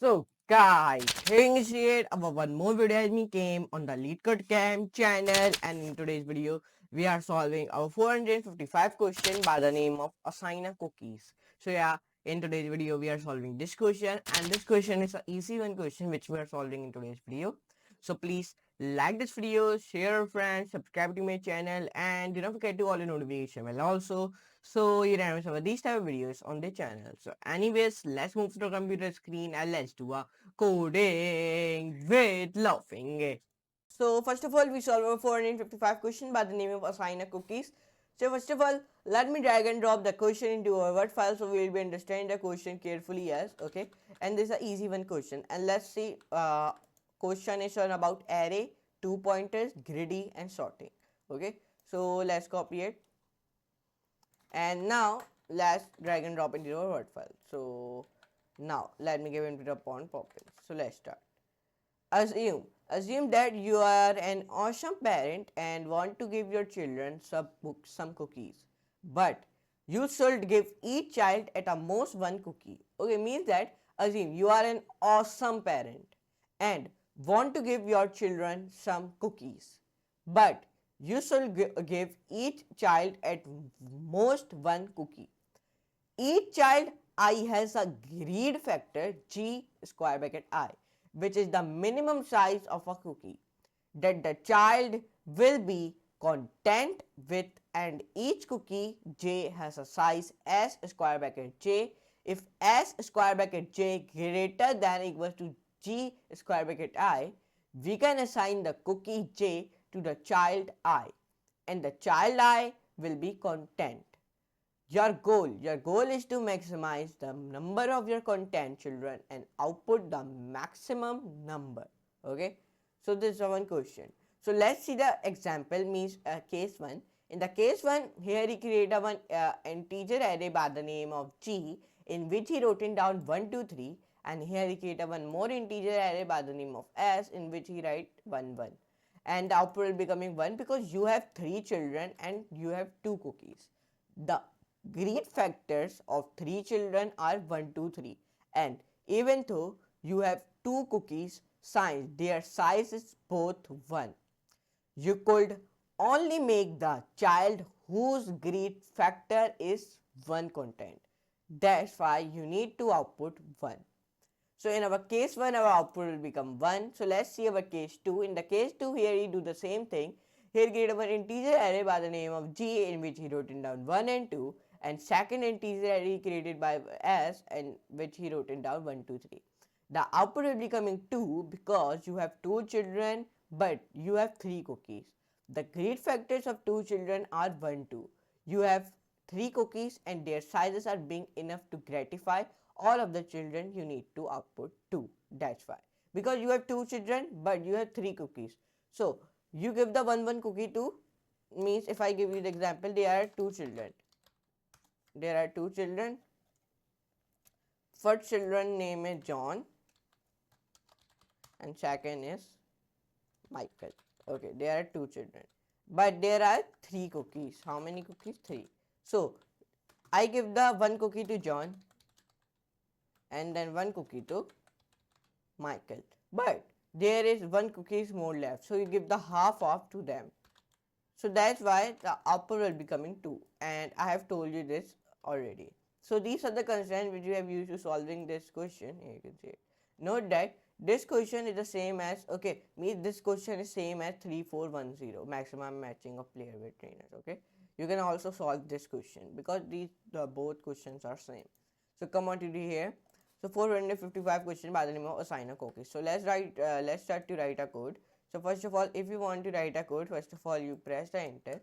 So guys, things here our one more video has been came on the LeetCode Camp channel, and in today's video we are solving our 455 question by the name of assign a cookies. So yeah, in today's video we are solving this question, and this question is an easy one question which we are solving in today's video. So please like this video, share with friends, subscribe to my channel, and do not forget to all the notification bell also, so you never miss about these type of videos on the channel. So anyways, let's move to the computer screen and let's do a coding with laughing. So first of all, we solve our 455 question by the name of assign a cookies. So first of all, let me drag and drop the question into our Word file, so we will be understanding the question carefully as okay. And this is an easy one question. And let's see, question is on about array, two pointers, greedy, and sorting. Okay. So let's copy it, and now let's drag and drop into our Word file. So now let me give into the pond poppins. So let's start. Assume that you are an awesome parent and want to give your children some cookies, but you should give each child at a most one cookie. Okay, means that assume you are an awesome parent and want to give your children some cookies, but you should give each child at most one cookie. Each child I has a greed factor g square bracket I, which is the minimum size of a cookie that the child will be content with, and each cookie j has a size s square bracket j. If s square bracket j greater than equals to g square bracket I, we can assign the cookie j to the child I, and the child I will be content. Your goal is to maximize the number of your content children and output the maximum number. Okay, so this is one question. So let's see the example, means case 1. In the case 1, here he created a one integer array by the name of g, in which he wrote it down 1 2 3, and here he created one more integer array by the name of s, in which he write 1 1, and the output will be becoming 1 because you have 3 children and you have 2 cookies. The greed factors of 3 children are 1 2 3, and even though you have 2 cookies size, their size is both 1. You could only make the child whose greed factor is 1 content. That's why you need to output 1. So in our case 1, our output will become 1. So let's see our case 2. In the case 2, here you do the same thing. Here he created one integer array by the name of g, in which he wrote it down 1 and 2, and second integer array created by s, and which he wrote it down 1 2 3. The output will be coming 2 because you have 2 children but you have 3 cookies. The greed factors of 2 children are 1 2. You have 3 cookies and their sizes are being enough to gratify all of the children. You need to output 2. That's why, because you have 2 children but you have 3 cookies. So you give the 1 1 cookie to, means if I give you the example, there are 2 children. There are 2 children. First children name is John and second is Michael. Okay, there are 2 children but there are 3 cookies. How many cookies? 3. So I give the 1 cookie to John and then 1 cookie to Michael, but there is 1 cookies more left, so you give the half of to them. So that's why the output will be coming 2, and I have told you this already. So these are the constraints which we have used to solving this question. Here you can see it. Note that this question is the same as, okay, means this question is same as 3410, maximum matching of player with trainers. Okay, you can also solve this question because the both questions are same. So come on to the here. So 455 question by the name of assign a cookie. So let's start to write a code. So first of all, if you want to write a code, first of all you press the enter.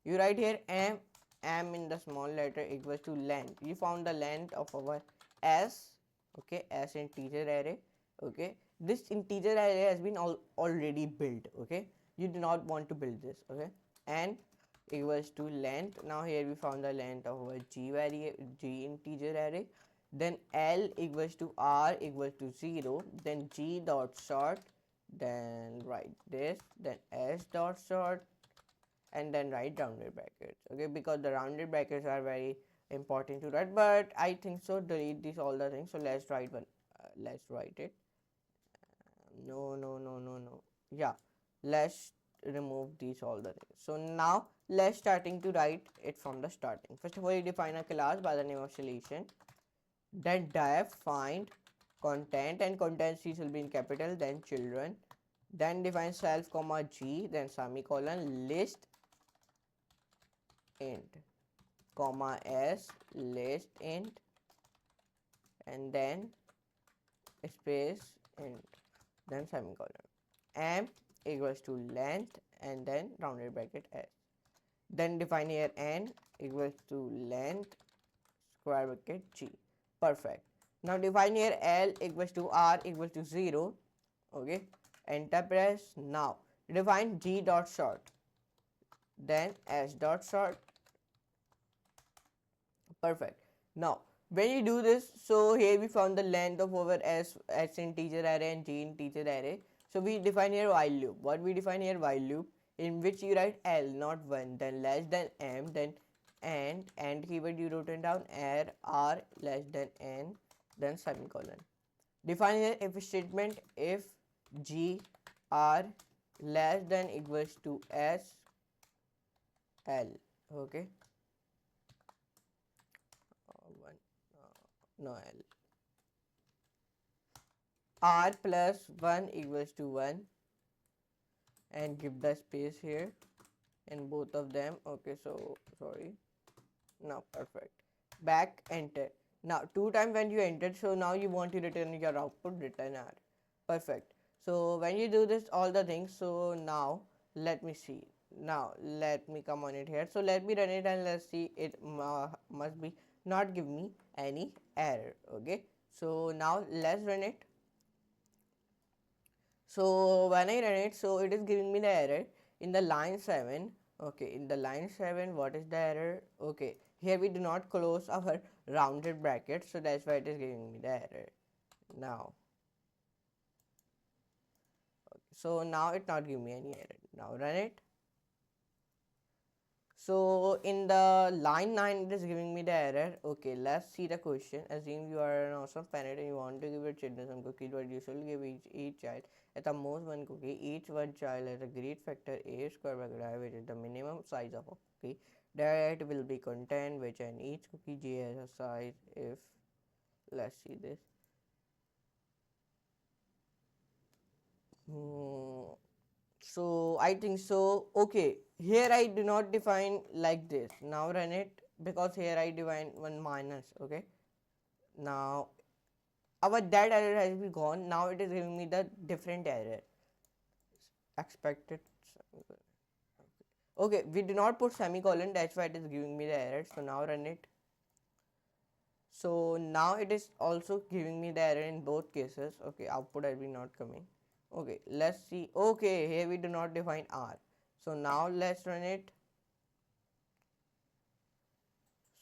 You write here m in the small letter equals to length. You found the length of our s. Okay, s integer array. Okay, this integer array has been already built. Okay, you do not want to build this. Okay, and equals to length. Now here we found the length of our g integer array. Then L equals to R equals to 0. Then G dot sort. Then write this. Then S dot sort. And then write rounded brackets. Okay, because the rounded brackets are very important to write. But I think so. Delete these all the things. So let's write one. let's write it. No. Yeah, let's remove these all the things. So now let's starting to write it from the starting. First of all, you define a class by the name of solution. Then def find content, and content C's will be in capital, then children. Then define self comma G, then semicolon, list int comma S, list int, and then space int, then semicolon. M equals to length, and then rounded bracket S. Then define here n equals to length square bracket G. Perfect. Now define here L equals to R equals to 0. Okay. Enter press. Now define G dot sort, then S dot sort. Perfect. Now when you do this, so here we found the length of our S integer array and G integer array. So we define here while loop. What we define here? While loop, in which you write L, not 1, then less than M, then and keyword you written down R less than N, then semicolon. Define here if statement if G R less than equals to S L. Okay. No L. R plus 1 equals to 1, and give the space here in both of them. Okay, so sorry. Now perfect. Back enter. Now 2 times when you entered, so now you want to return your output, return R. Perfect. So when you do this all the things, so now let me see. Now let me come on it here. So let me run it and let's see. It must be not give me any error. Okay. So now let's run it. So when I run it, so it is giving me the error in the line 7. Okay, in the line 7, what is the error? Okay, here we do not close our rounded bracket, so that's why it is giving me the error. Now, okay, so now it not giving me any error. Now run it. So in the line 9, it is giving me the error. Okay, let's see the question. Assume you are an awesome parent and you want to give your children some cookies, but you should give each child at the most one cookie. Each one child has a great factor a square bracket I, which is the minimum size of a cookie. That will be content, which and each cookie j has a size if, let's see this. So I think so. Okay, here I do not define like this. Now run it, because here I define one minus. Okay, now our that error has been gone. Now it is giving me the different error expected. Okay, we do not put semicolon, that's why it is giving me the error. So now run it. So now it is also giving me the error in both cases. Okay, output has been not coming. Okay, let's see. Okay, here we do not define R. So now let's run it.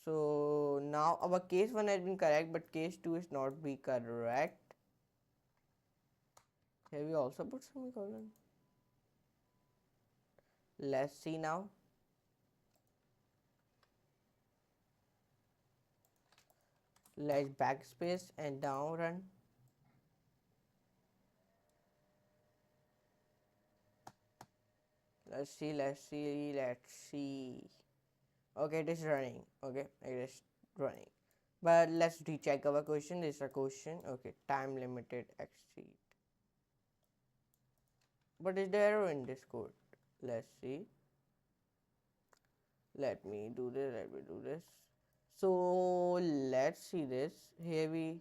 So now our case 1 has been correct, but case 2 is not be correct. Here we also put semicolon. Let's see now. Let's backspace and down run. Let's see. Okay, it is running. Okay, it is running. But let's recheck our question. This is a question. Okay, time limited exceed. What is the error in this code? Let's see. Let me do this. So let's see this. Here we,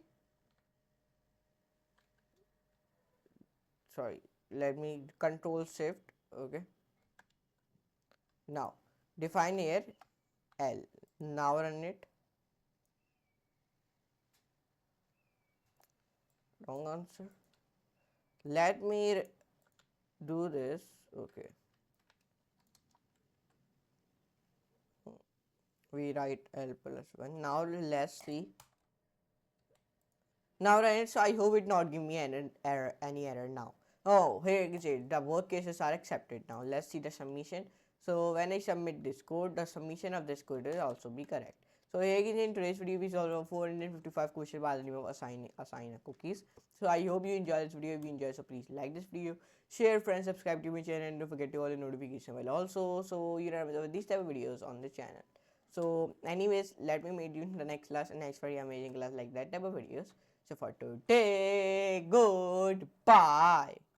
sorry, let me control shift. Okay. Now define here L. Now run it. Wrong answer. Let me do this. Okay. We write L plus 1. Now let's see. Now run it. So I hope it not give me any error now. Oh, here it is. The both cases are accepted. Now let's see the submission. So when I submit this code, the submission of this code will also be correct. So here again in today's video we solved 455 questions by the name of assign a cookies. So I hope you enjoy this video. If you enjoy, so please like this video, share, friends, subscribe to my channel, and don't forget to all the notification bell also, so you don't miss these type of videos on the channel. So anyways, let me meet you in the next class and next very amazing class like that type of videos. So for today, goodbye.